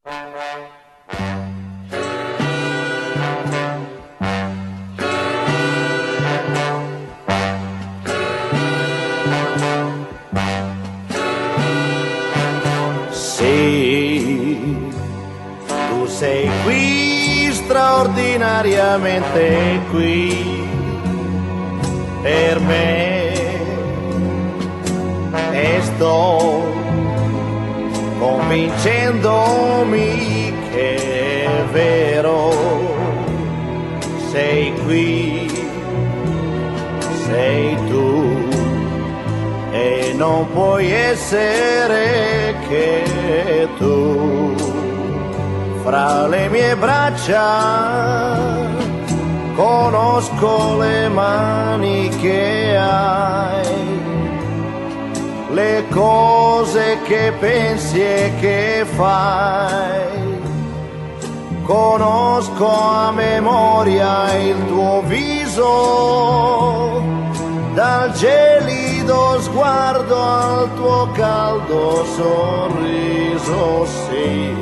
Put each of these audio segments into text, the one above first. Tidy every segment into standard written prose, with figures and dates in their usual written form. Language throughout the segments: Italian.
Sì, tu sei qui, straordinariamente qui, per me, e sto convincendomi che è vero, sei qui, sei tu, e non puoi essere che tu. Fra le mie braccia conosco le mani che hai, le cose che pensi e che fai. Conosco a memoria il tuo viso, dal gelido sguardo al tuo caldo sorriso, sì.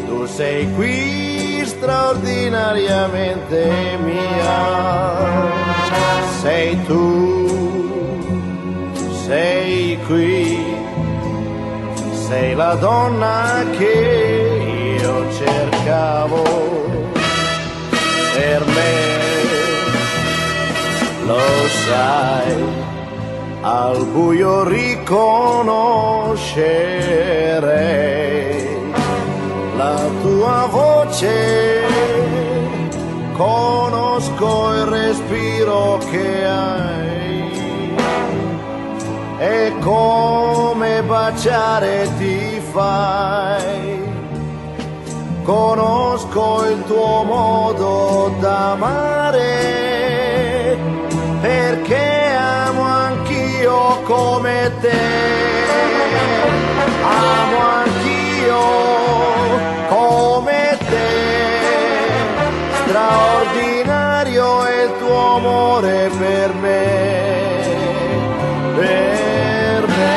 Tu sei qui, straordinariamente mia, sei tu, sei qui, sei la donna che io cercavo per me. Lo sai, al buio riconoscerei la tua voce, conosco il respiro che hai, e come baciare ti fai. Conosco il tuo modo d'amare, perché amo anch'io come te, amo anch'io come te. Straordinario è il tuo amore per me, per me.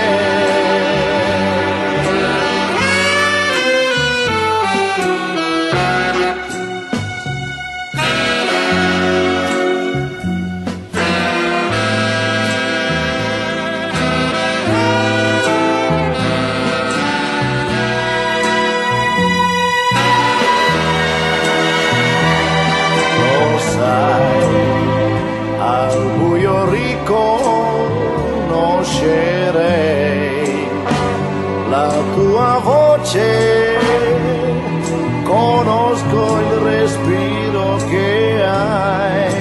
Al buio riconoscerei la tua voce, conosco il respiro che hai,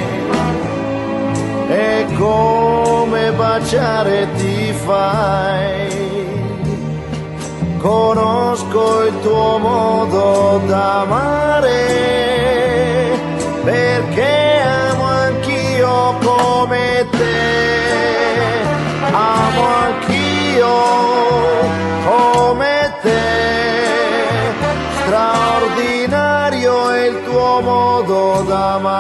e come baciare ti fai. Conosco il tuo modo d'amare, perché amo anch'io come te, amo anch'io come te. Straordinario è il tuo modo d'amare.